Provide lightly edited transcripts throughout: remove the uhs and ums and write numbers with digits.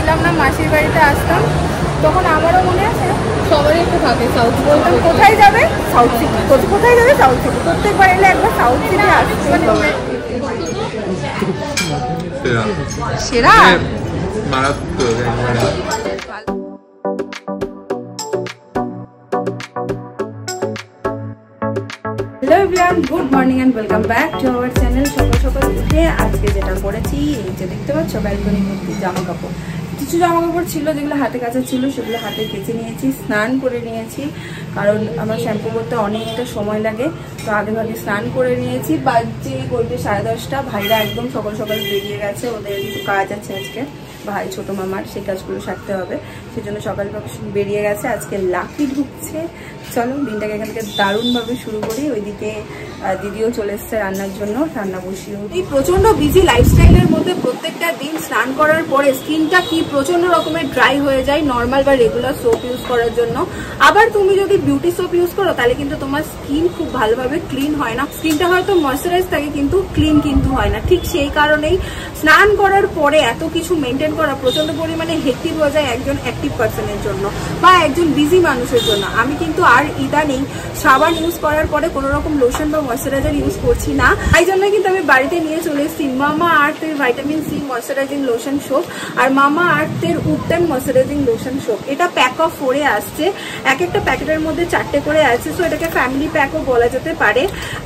জানতাম না মাসির বাড়িতে আসতাম তখন আমারও মনে আছে সবারই একটু থাকে সাউথ বলতাম কোথায় যাবে সাউথ সিটি, কোথায় যাবে সাউথ সিটি, প্রত্যেকবার এলে একবার সাউথ সিটি আসছে। সেরা মারাত্মক। Hello everyone, good morning and welcome back to our channel. সকাল সকাল উঠে আজকে যেটা করেছি, এই যে দেখতে পাচ্ছ ব্যালকনি ভর্তি জামা কাপড়। কিছু জামা কাপড় ছিল যেগুলো হাতে কাচা ছিল, সেগুলো হাতে কেচে নিয়েছি, স্নান করে নিয়েছি, কারণ আমার শ্যাম্পু করতে অনেকটা সময় লাগে, তো আগে ভাগে স্নান করে নিয়েছি। বাজে বলতে 10:30। ভাইরা একদম সকাল সকাল বেরিয়ে গেছে, ওদের কিছু কাজ আছে আজকে, ভাই ছোট মামার, সেই কাজগুলো সারতে হবে, সেজন্য সকাল বেরিয়ে গেছে। আজকে লাকি ঢুকছে, চলো দিনটাকে এখান থেকে দারুণভাবে শুরু করি। ওইদিকে দিদিও চলে এসছে রান্নার জন্য, রান্না বসিয়েও। এই প্রচন্ড বিজি লাইফস্টাইলের মধ্যে প্রত্যেকটা দিন স্নান করার পরে স্কিনটা কি প্রচন্ড রকমের ড্রাই হয়ে যায় নর্মাল বা রেগুলার সোপ ইউজ করার জন্য। আবার তুমি যদি বিউটি সোপ ইউজ করো তাহলে কিন্তু তোমার স্কিন খুব ভালোভাবে ক্লিন হয় না, স্কিনটা হয়তো ময়শ্চারাইজ থাকে কিন্তু ক্লিন কিন্তু হয় না। ঠিক সেই কারণেই স্নান করার পরে এত কিছু মেনটেন করা প্রচন্ড পরিমাণে হেক্টিক হয়ে যায় একজন অ্যাক্টিভ পার্সনের জন্য বা একজন বিজি মানুষের জন্য। আমি কিন্তু আর ইদানিং সাবান ইউজ করার পরে কোনো রকম লোশন বা ময়শ্চারাইজার ইউজ করছি না, তাই জন্য কিন্তু আমি বাড়িতে নিয়ে চলে এসেছি মামা আর্থের vitamin C moisturising lotion soap আর মামা আর্থের উডটান ময়শ্চারাইজিং লোশন সোপ। এটা প্যাক অফ 4-এ আসছে, এক একটা প্যাকেটের মধ্যে 4টে করে আছে, সো এটাকে ফ্যামিলি প্যাকও বলা যেতে পারে।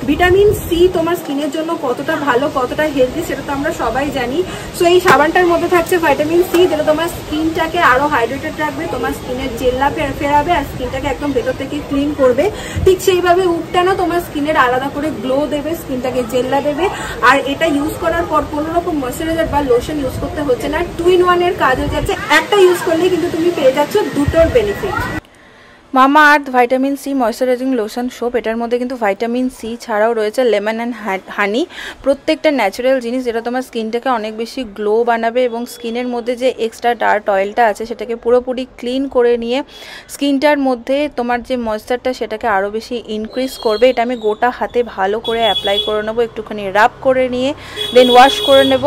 ভিটামিন সি তোমার স্কিনের জন্য কতটা ভালো, কতটা হেলদি সেটা তো আমরা সবাই জানি। সো এই সাবানটার মধ্যে থাকছে ভিটামিন সি, যেটা তোমার স্কিনটাকে আরো হাইড্রেটেড রাখবে, তোমার স্কিনের জেল্লা ফেরাবে আর স্কিনটাকে একদম ভেতর থেকে ক্লিন করবে। ঠিক সেইভাবে উডটানও তোমার স্কিনের আলাদা করে গ্লো দেবে, স্কিনটাকে জেল্লা দেবে। আর এটা ইউজ করার পর কোনো রকম ময়শ্চারাইজার বা লোশন ইউজ করতে হচ্ছে না, 2-in-1 কাজ হয়ে যাচ্ছে। একটা ইউজ করলেই কিন্তু তুমি পেয়ে যাচ্ছ দুটোর benefit. Mamaearth vitamin C moisturising lotion soap, এটার মধ্যে কিন্তু ভাইটামিন সি ছাড়াও রয়েছে লেমন অ্যান্ড হানি, প্রত্যেকটা ন্যাচারাল জিনিস যেটা তোমার স্কিনটাকে অনেক বেশি গ্লো বানাবে এবং স্কিনের মধ্যে যে এক্সট্রা ডার্ট অয়েলটা আছে সেটাকে পুরোপুরি ক্লিন করে নিয়ে স্কিনটার মধ্যে তোমার যে ময়েশ্চারটা সেটাকে আরও বেশি ইনক্রিজ করবে। এটা আমি গোটা হাতে ভালো করে অ্যাপ্লাই করে নেবো, একটুখানি রাব করে নিয়ে দেন ওয়াশ করে নেব।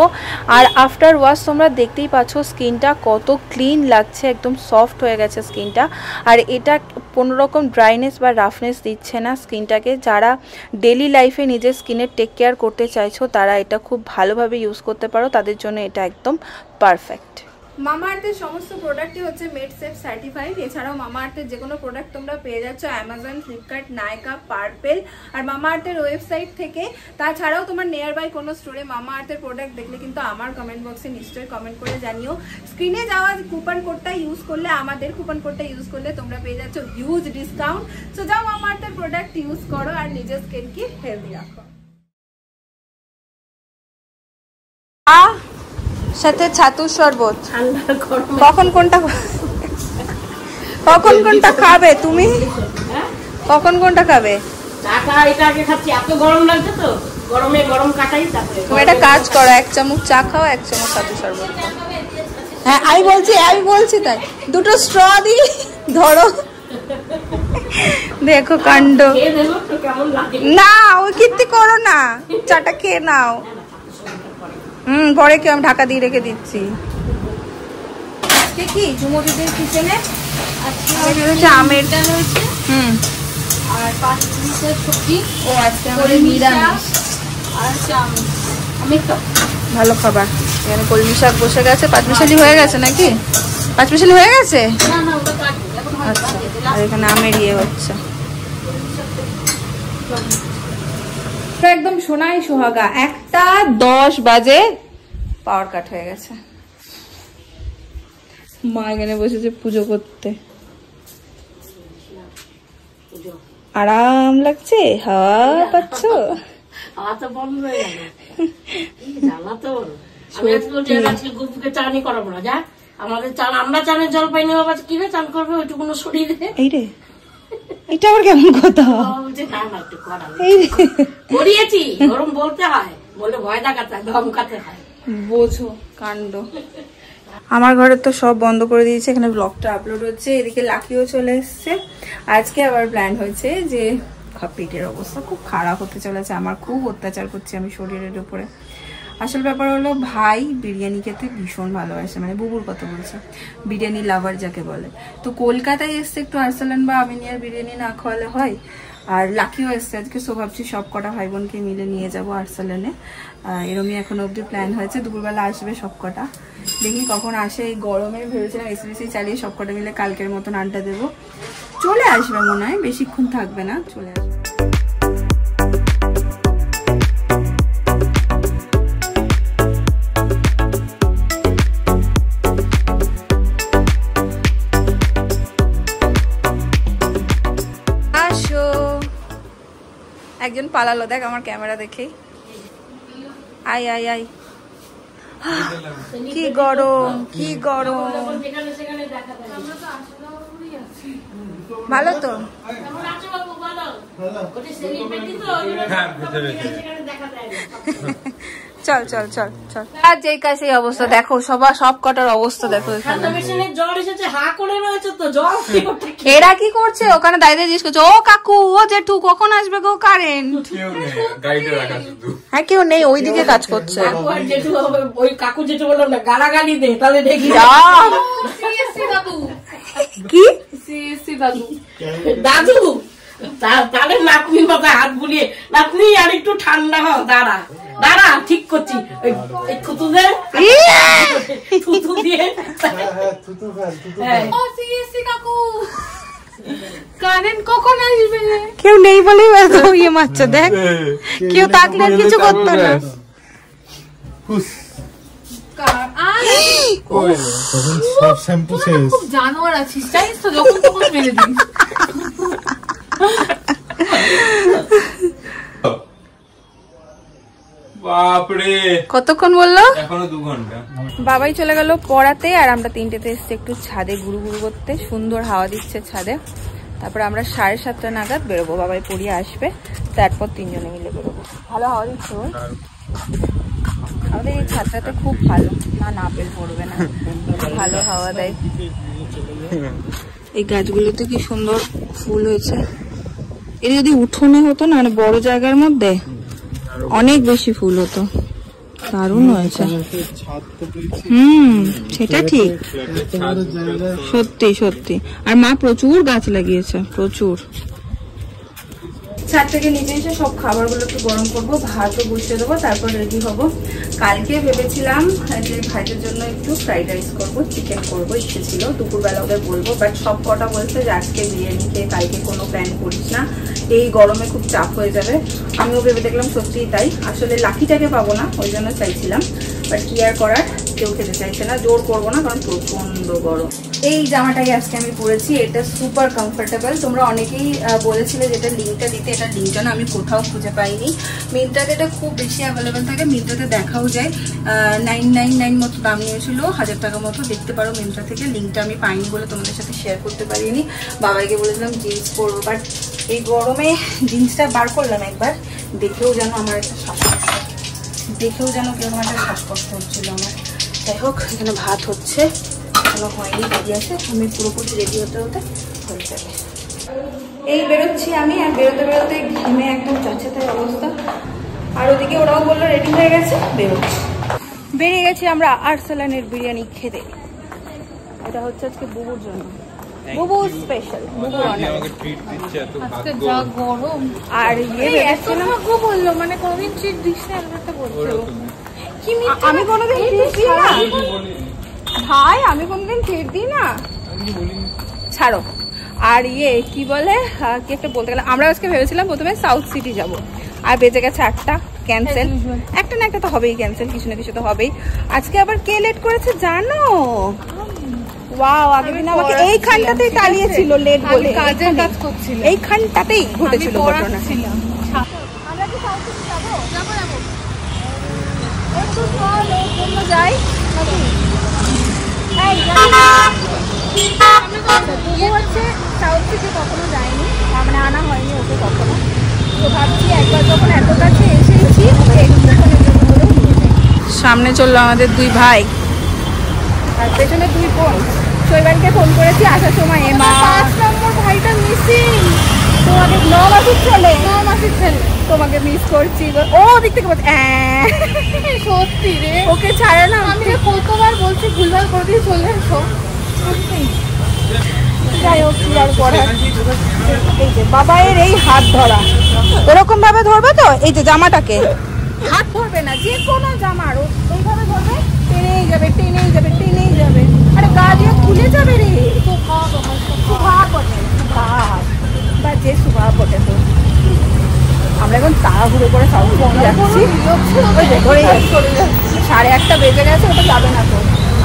আর আফটার ওয়াশ তোমরা দেখতেই পাচ্ছ স্কিনটা কত ক্লিন লাগছে, একদম সফট হয়ে গেছে স্কিনটা। আর এটা কোনো রকম ড্রাইনেস বা রাফনেস দিচ্ছে না স্কিনটাকে। যারা ডেলি লাইফে নিজের স্কিনের টেক কেয়ার করতে চাইছো তারা এটা খুব ভালোভাবে ইউজ করতে পারো, তাদের জন্য এটা একদম পারফেক্ট। মামা আর্থের সমস্ত প্রোডাক্টই হচ্ছে মেড সেফ সার্টিফাইড। এছাড়াও মামা আর্থের যে কোনো প্রোডাক্ট তোমরা পেয়ে যাচ্ছ অ্যামাজন, ফ্লিপকার্ট, নাইকা, পার্পেল আর মামা আর্থের ওয়েবসাইট থেকে। তাছাড়াও তোমার নিয়ার বাই কোনো স্টোরে মামা আর্থের প্রোডাক্ট দেখলে কিন্তু আমার কমেন্ট বক্সে নিশ্চয়ই কমেন্ট করে জানিও। স্ক্রিনে যাওয়া কুপন কোডটা ইউজ করলে, আমাদের কুপন কোডটা ইউজ করলে তোমরা পেয়ে যাচ্ছ হিউজ ডিসকাউন্ট। সো যাও মামা আর্থের প্রোডাক্ট ইউজ করো আর নিজের স্কিনকে হেলদি রাখো। সাথে ছাতুর শরবত, কখন কোনটা খাবে তুমি? কখন কোনটা খাবে? তুমি একটা কাজ করো, 1 চামচ চা খাও, 1 চামচ ছাতুর শরবত খাও। হ্যাঁ আমি বলছি তাই, দুটো স্ট্র দি ধরো। দেখো কাণ্ড, না ওই কীর্তি করো না, চাটা খেয়ে নাও। পরে কি আমি ঢাকা দিয়ে রেখে দিচ্ছি। আজকে কি ঝুমুরিদের কিচেনে আজকে আমের রয়েছে আর 5 পিসের সবজি। ও আজকে আমাদের নিরামিষ আর আমি তো ভালো খাবার। এখানে কলমি শাক বসে গেছে, 5 মিশালি হয়ে গেছে নাকি? 5 মিশালি হয়ে গেছে। আচ্ছা, আর এখানে আমের ইয়ে হচ্ছে। একদম সোনাই সোহাগা, 1:10 বাজে পাওয়ার কাট হয়ে গেছে। মা এখানে বসেছে পুজো করতে, আরাম লাগছে, হাওয়া পাচ্ছ? আমরা চানের জল পাইনি, কিনে চান করবে ওইটুকু শরীরে। এই রে, এটা আবার কেমন কথা? করিয়েছি, গরম বলতে হয়, বলে ভয় দেখাতে হয়, ধমকাতে হয়, বোঝো কাণ্ড। আমার ঘরে তো সব বন্ধ করে দিয়েছে, এখানে ব্লগটা আপলোড হচ্ছে, এদিকে লাকিও চলে এসছে। আজকে আবার প্ল্যান হয়েছে যে পেটের অবস্থা খুব খারাপ হতে চলেছে, আমার খুব অত্যাচার করছে আমি শরীরের উপরে। আসল ব্যাপার হলো ভাই বিরিয়ানি খেতে ভীষণ ভালোবাসে, মানে বুবুর কথা বলছে, বিরিয়ানি লাভার যাকে বলে। তো কলকাতায় এসছে একটু আর্সেলান বা আমিনিয়ার বিরিয়ানি না খাওয়ালে হয়। আর লাকিও এসছে আজকে, সো ভাবছি সব কটা ভাই বোনকে মিলে নিয়ে যাবো আর্সেলানে। এরমই এখনো অব্দি প্ল্যান হয়েছে, দুপুরবেলা আসবে সব কটা, দেখি কখন আসে। এই গরমে ভেবেছিলাম এসবিসি চালিয়ে সব কটা মিলে কালকের মতন আড্ডা দেবো। চলে আসবে মনে হয়, বেশিক্ষণ থাকবে না, চলে আসবে। একজন পালালো, দেখ আমার ক্যামেরা দেখেই। আই আই আই, কি গরম, কি গরম। ভালো তো? চল চল চল চল। আর যেই কাছে এই অবস্থা দেখো, সব কটার অবস্থা দেখো। এরা কি করছে ওখানে? দাঁড়িয়ে জিজ্ঞেস করছে, ও কাকু, ও জেঠু কখন আসবে গো কারেন্ট? হ্যাঁ কেউ নেই, ওইদিকে কাজ করছে। ওই কাকু জেঠু বললাম না, গালাগালি দে তাহলে দেখি। কি দাদু তাহলে নাতনির মাথায় হাত বুলিয়ে, নাতনি আর একটু ঠান্ডা হও, দাঁড়া দাঁড়া ঠিক করছি, থুতু দে, থুতু দিয়ে কারেন্ট কখন আসবে? কেউ নেই বলেই ইয়ে মারছে, দেখ কেউ থাকলে কিছু করতো না। জানোয়ার আছিস, জানিস তো, যখন তখন মেরে দিস। বাপরে কতক্ষণ বললো? এখনো 2 ঘন্টা। বাবাই চলে গেল পড়াতে, আর আমরা 3টেতে এসছি একটু ছাদে ঘুরু ঘুরু করতে। সুন্দর হাওয়া দিচ্ছে ছাদে। তারপরে আমরা 7:30 নাগাদ বেরোবো, বাবাই পড়িয়ে আসবে, তারপর 3 জনে মিলে বেরোবো। ভালো হাওয়া দিচ্ছে, আমাদের এই ছাদটাতে খুব ভালো, না আপেল পড়বে না, ভালো হাওয়া দেয়। এই গাছগুলোতে কি সুন্দর ফুল হয়েছে। এটা যদি উঠোনে হতো না, মানে বড় জায়গার মধ্যে, অনেক বেশি ফুল হতো। দারুণ হয়েছে। সেটা ঠিক, সত্যি সত্যি। আর মা প্রচুর গাছ লাগিয়েছে, প্রচুর। ছাদ থেকে নিচে এসে সব খাবারগুলো একটু গরম করবো, ভাতও বসিয়ে দেবো, তারপর রেডি হবো। কালকে ভেবেছিলাম যে ভাইদের জন্য একটু ফ্রাইড রাইস করবো, চিকেন করবো, ইচ্ছে ছিল দুপুরবেলা ওদের বলবো, বাট সব কটা বলছে যে আজকে বিরিয়ানি খেয়ে কালকে কোনো প্ল্যান করিস না, এই গরমে খুব চাপ হয়ে যাবে। আমিও ভেবে দেখলাম সত্যিই তাই। আসলে লাকিটাকে পাবো না, ওই জন্য চাইছিলাম, বাট কি আর করার, কেউ খেতে চাইছে না, জোর করবো না, কারণ প্রচন্ড গরম। এই জামাটাই আজকে আমি পরেছি, এটা সুপার কমফোর্টেবল। তোমরা অনেকেই বলেছিলে যেটা লিঙ্কটা দিতে, এটা লিঙ্কটা না আমি কোথাও খুঁজে পাইনি। মিন্ত্রাতে এটা খুব বেশি অ্যাভেলেবেল থাকে, মিন্ত্রাতে দেখাও যায়। 999 মতো দাম নিয়েছিল, 1000 টাকা মতো, দেখতে পারো মিন্ত্রা থেকে। লিঙ্কটা আমি পাইনি বলে তোমাদের সাথে শেয়ার করতে পারিনি। বাবাইকে বলেছিলাম জিন্স পরবো, বাট এই গরমে জিন্সটা বার করলাম একবার, দেখেও যেন আমার একটা শ্বাসকষ্ট, দেখেও যেন কেরকম একটা শ্বাসকষ্ট হচ্ছিল আমার। যাই হোক, এখানে ভাত হচ্ছে, এখনো হয়নি, রেডি আছে, আমি পুরোপুরি রেডি হতে হতে হয়ে যাবে। এই বেরোচ্ছি আমি, আর বেরোতে বেরোতে ঘেমে একদম চচ্ছাতাই অবস্থা। আর ওদিকে ওরাও বললো রেডি হয়ে গেছে, বেরোচ্ছি। বেরিয়ে গেছি আমরা আর্সেলানের বিরিয়ানি খেতে। এটা হচ্ছে আজকে বুবুর জন্য, বুবু স্পেশাল, বুবু আমাকে ট্রিট দিচ্ছে, এত আজকে যা গরম। আর এত বললো, মানে কোনদিন ট্রিট দিস না, একটা বলছো কি? আমি কোনোদিন ট্রিট দিই না ভাই, আমি কোনদিন ট্রিট দিই না, ছাড়ো। আর কি বলে, কি একটা বলতে গেলে, আমরা আজকে ভেবেছিলাম প্রথমে সাউথ সিটি যাব, আর বেঁচে গেছে 8টা, ক্যান্সেল। একটা না একটা তো হবেই ক্যান্সেল, কিছু না কিছু তো হবেই। আজকে আবার কে লেট করেছে জানো? ওয়াও, আগের দিন আমাকে এইখানটাতেই তাড়িয়েছিল লেট বলে, কাজের কাজ করছিল, এইখানটাতেই ঘটেছিল ঘটনা। আমরা কি সাউথ সিটি যাবো? যাবো যাবো, একটু চল ওর জন্য যাই নাকি? এই আমি হচ্ছে সাউথ সিটি কখনো যাইনি, মানে আনা হয়নি ওকে কখনো, তো ভাবছি একবার যখন এত কাছে এসেছি ওখানে জন্য হলেও নিয়ে যাই। সামনে চললো আমাদের 2 ভাই, আর পেছনে 2 বোন। শৈবালকে ফোন করেছি আসার সময়, মা 5 নম্বর ভাইটা মিসিং। তোমাকে 9 মাসের ছেলে, 9 মাসের ছেলে তোমাকে মিস করছি। ও দিক থেকে বলছে সত্যি রে, ওকে ছাড়ে না। আমি কতবার বলছি ভুলভাল করে দিয়ে চলে এসো। যাই হোক কি আর করার। এই যে বাবায়ের এই হাত ধরা ওরকম ভাবে ধরবে তো, এই যে জামাটাকে হাত ধরবে না, যে কোনো জামার এইভাবে ধরবে, টেনেই যাবে টেনেই যাবে টেনেই যাবে। আরে গা দিয়ে খুলে যাবে রে। সুভা বটে, বা যে সুভা বটে। তো আমরা এখন তাড়াহুড়ো করে সাউথ সিটি যাচ্ছি। 1:30 বেজে গেছে, ওটা যাবে না তো।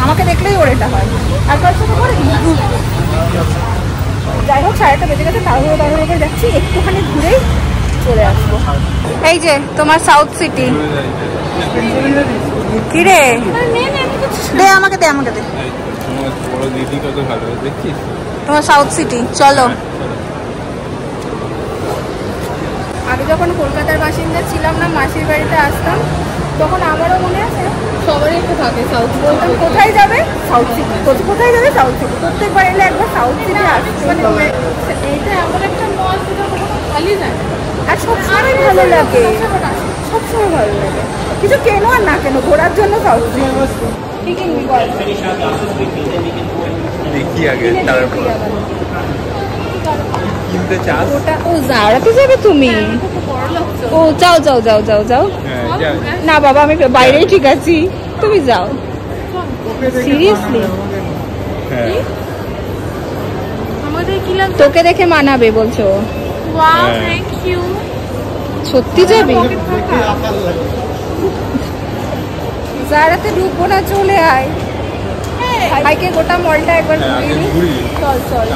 আমাকে দেখলেই ওর এটা হয়। আর কাছে তো করে যাই হোক 1:30 বেজে গেছে, তাড়াহুড়ো করে যাচ্ছি, একটুখানি ঘুরেই চলে আসবো। এই যে তোমার সাউথ সিটি। কি রে, দে আমাকে দে, আমাকে দে। তোমার সাউথ সিটি চলো। আগে যখন কলকাতার বাসিন্দা ছিলাম না, মাসির বাড়িতে আসতাম, তখন আমারও মনে আছে সবারই একটু থাকে সাউথ। বলতাম কোথায় যাবে, সাউথ সিটি, কোথায় যাবে সাউথ সিটি। প্রত্যেকবার এলে একবার সাউথ সিটি আসছে। এইটা এমন একটা মল যেটা খালি যায়, আর সবসময় ভালো লাগে, সবসময় ভালো লাগে। কিছু কেনো আর না কেন, ঘোরার জন্য সাউথ সিটি। কি কিনবি বল? দেখি আগে তারপর কিনতে চাস। ও জারাতে যাবে তুমি? ও যাও যাও যাও যাও যাও। না বাবা আমি বাইরেই ঠিক আছি, তুমি যাও। সিরিয়াসলি তোকে দেখে মানাবে বলছো? সত্যি যাবি? জারাতে ঢুকবো না, চলে আয়। ভাইকে গোটা মলটা একবার ঘুরিয়ে চল চল।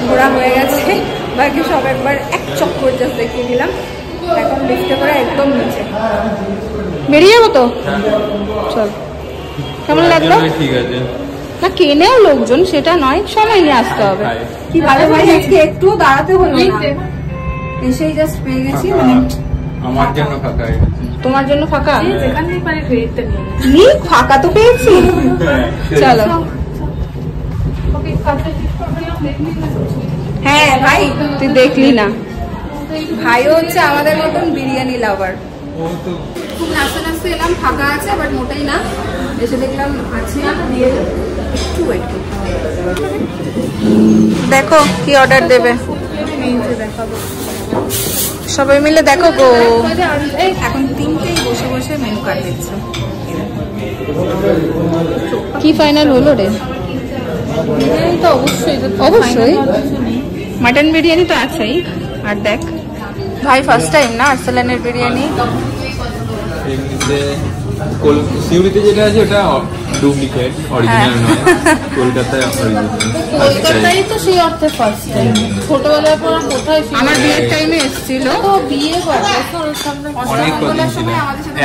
ঘোরা হয়ে গেছে, বাকি সব একবার এক চক্কর জাস্ট দেখিয়ে দিলাম। এখন লিফটে করে একদম নিচে বেরিয়ে যাবো তো। চল, কেমন লাগলো? ঠিক আছে না কেনেও লোকজন সেটা নয়, সময় নিয়ে আসতে হবে। কি ভালো ভাই, আজকে একটু দাঁড়াতে হলো না, এসেই জাস্ট পেয়ে গেছি। আমার জন্য ফাঁকা হয়ে গেছে। তোমার জন্য ফাঁকা? কি ফাঁকা তো পেয়েছি। চলো। হ্যাঁ ভাই তুই দেখলি না, ভাইও হচ্ছে আমাদের মতন বিরিয়ানি লাভার। খুব নাচতে নাচতে এলাম, ফাঁকা আছে বাট মোটাই না, এসে দেখলাম আছে। একটু ওয়েট দেখো কি অর্ডার দেবে, সবাই মিলে দেখো গো। এখন তিনটেই বসে বসে মেনু কার্ড দিচ্ছে। কি ফাইনাল হলো রে? বিরিয়ানি তো অবশ্যই, অবশ্যই মাটন বিরিয়ানি তো আছেই। আর দেখ ভাই ফার্স্ট টাইম না আর্সেলানের বিরিয়ানি। সিউড়িতে যেটা আছে ওটা ডুপ্লিকেট, অরিজিনাল নয়। কলকাতায় অরিজিনাল। কলকাতায় তো সেই অর্থে ফার্স্ট টাইম। ছোটবেলায় পর কোথায় আমার বিয়ের টাইমে এসেছিল। তো বিয়ে করে অনেক কদিন ছিল,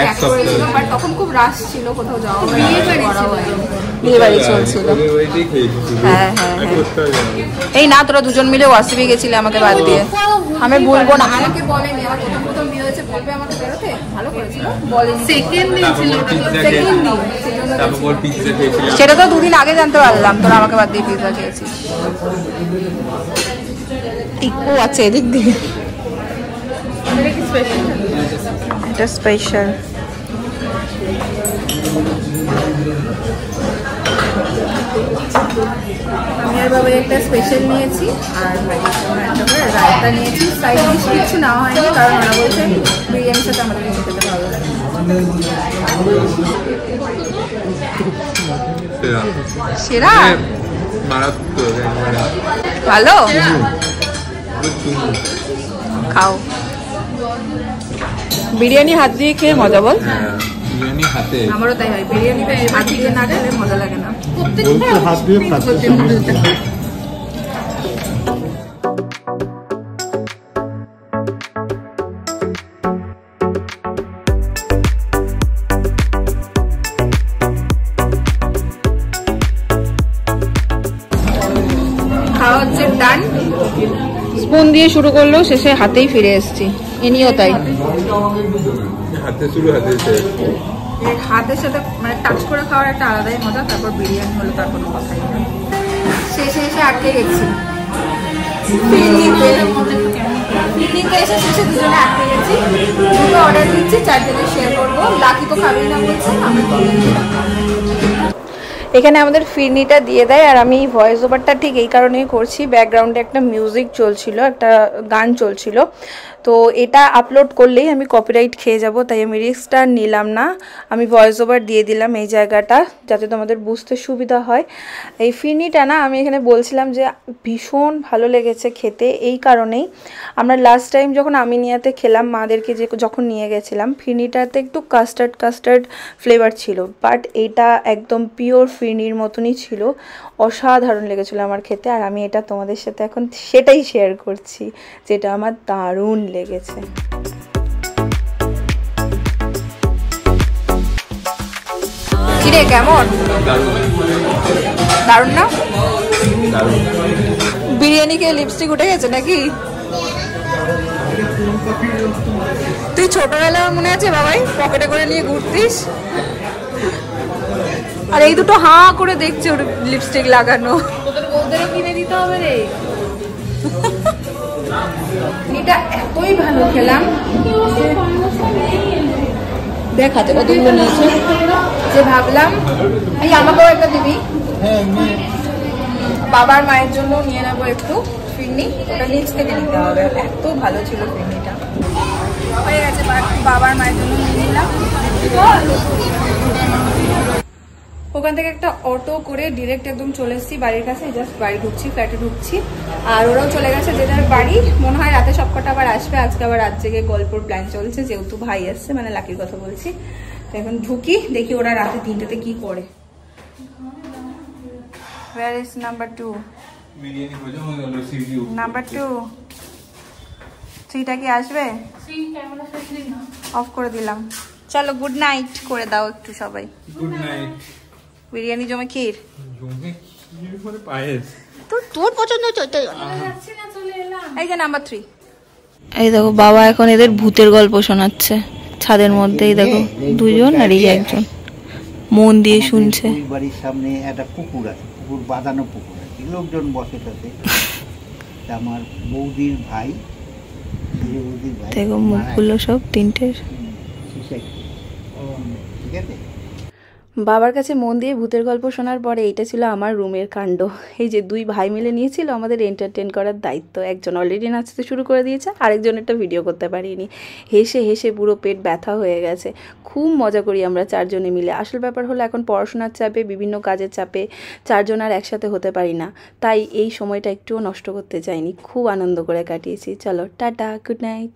এক সপ্তাহ। বাট তখন খুব রাশ ছিল, কোথাও যাওয়া বিয়ে বাড়ি চলছিল। হ্যাঁ হ্যাঁ এই না তোরা দুজন মিলে ওয়াসিবি গেছিলে আমাকে বাদ দিয়ে। আমি বলবো না, আমাকে বলেনি, আমার প্রথম প্রথম বিয়ে হয়েছে বলবে আমাকে বেরোতে। ভালো করেছিল বলেনি। সেকেন্ড দিন ছিল, সেকেন্ড দিন সেটা তো 2 দিন আগে জানতে পারলাম, তোরা আমাকে বাদ দিয়ে পিৎজা খেয়েছিস। টিকো আছে এদিক দিয়ে, এটা স্পেশাল। আমি আর বাবা একটা স্পেশাল নিয়েছি, আর একটা করে রায়তা নিয়েছি। সাইড ডিশ কিছু নেওয়া হয়নি, কারণ ওরা বলছে বিরিয়ানির সাথে আমাদের খেতে ভালো লাগে। সেরা ভালো, খাও। বিরিয়ানি হাত দিয়ে খেয়ে মজা বল। বিরিয়ানি হাতে, আমারও তাই হয়, বিরিয়ানিটা হাত দিয়ে না খেলে মজা লাগে না। হাত দিয়ে খাওয়া হচ্ছে ডান। স্পুন দিয়ে শুরু করলো, শেষে হাতেই ফিরে এসেছি। ইনিও তাই, হাতে শুরু হাতে শেষ। হাতের সাথে মানে টাচ করে খাওয়ার একটা আলাদাই মজা। তারপর বিরিয়ানি হলো তার কোনো কথাই নেই। শেষে এসে আটকে গেছি। ফিরনিতে এসে শেষে দুজনে আটকে গেছি। দুটো অর্ডার দিচ্ছি, চারজনে শেয়ার করবো। লাকি তো খাবেই না বলছে, আমি এখানে আমাদের ফিরনিটা দিয়ে দেয়। আর আমি ভয়েস ওভারটা ঠিক এই কারণেই করছি, ব্যাকগ্রাউন্ডে একটা মিউজিক চলছিল, একটা গান চলছিল। তো এটা আপলোড করলেই আমি কপিরাইট খেয়ে যাব, তাই আমি রিস্কটা নিলাম না। আমি ভয়েস ওভার দিয়ে দিলাম এই জায়গাটা, যাতে তোমাদের বুঝতে সুবিধা হয়। এই ফিরনিটা না, আমি এখানে বলছিলাম যে ভীষণ ভালো লেগেছে খেতে। এই কারণেই আমরা লাস্ট টাইম যখন আমিনিয়াতে খেলাম, মাদেরকে যখন নিয়ে গেছিলাম, ফিরনিটাতে একটু কাস্টার্ড ফ্লেভার ছিল, বাট এটা একদম পিওর ফিরনির মতনই ছিল। অসাধারণ লেগেছিল আমার খেতে। আর আমি এটা তোমাদের সাথে এখন সেটাই শেয়ার করছি, যেটা আমার দারুণ লেগেছে। কিরে কেমন? দারুণ না? বিরিয়ানি খেয়ে লিপস্টিক উঠে গেছে নাকি? তুই ছোটবেলা মনে আছে বাবাই পকেটে করে নিয়ে ঘুরতিস, আর এই দুটো হাঁ করে দেখছে ওর লিপস্টিক লাগানো। তোদের বউদেরও কিনে দিতে হবে রে। এটা এতই ভালো খেলাম, দেখাতে কতগুলো নিয়েছে, যে ভাবলাম এই আমাকেও একটা দিবি, বাবার মায়ের জন্য নিয়ে নেবো একটু ফিরনি। ওটা নিচ থেকে নিতে হবে, এত ভালো ছিল ফিরনিটা। হয়ে গেছে, বাবার মায়ের জন্য নিয়ে নিলাম। ওখান থেকে একটা অটো করে ডিরেক্ট একদম চলে এসেছি বাড়ির কাছে। জাস্ট বাড়ি ঢুকছি, ফ্ল্যাটে ঢুকছি। আর ওরাও চলে গেছে যে যার বাড়ি। মনে হয় রাতে সবকটা আবার আসবে। আজকে আবার রাত জেগে গল্পর প্ল্যান চলছে, যেহেতু ভাই আসছে, মানে লাকির কথা বলছি। তো এখন ঢুকি, দেখি ওরা রাতে 3টেতে কি করে। Where is number 2? Number 2 3টা কি আসবে? অফ করে দিলাম। চলো গুড নাইট করে দাও একটু সবাই। Good night. বিরিয়ানি জমে ক্ষীর, পায়েস তোর পছন্দ। এই যে নাম্বার 3। এই দেখো বাবা এখন এদের ভূতের গল্প শোনাচ্ছে ছাদের মধ্যেই। দেখো দুজন আর এই একজন মন দিয়ে শুনছে। বাড়ির সামনে একটা পুকুর আছে, পুকুর বাঁধানো পুকুর আছে, লোকজন বসে থাকে। আমার বৌদির ভাই, দেখো মুখগুলো সব 3টের। ঠিক আছে, বাবার কাছে মন দিয়ে ভূতের গল্প শোনার পরে এইটা ছিল আমার রুমের কাণ্ড। এই যে 2 ভাই মিলে নিয়েছিল আমাদের এন্টারটেন করার দায়িত্ব। একজন অলরেডি নাচতে শুরু করে দিয়েছে, আরেকজন একটা ভিডিও করতে পারিনি। হেসে হেসে পুরো পেট ব্যথা হয়ে গেছে। খুব মজা করি আমরা 4 জনে মিলে। আসল ব্যাপার হলো এখন পড়াশোনার চাপে, বিভিন্ন কাজের চাপে 4 জন আর একসাথে হতে পারি না, তাই এই সময়টা একটুও নষ্ট করতে চাইনি। খুব আনন্দ করে কাটিয়েছি। চলো টাটা, গুড নাইট।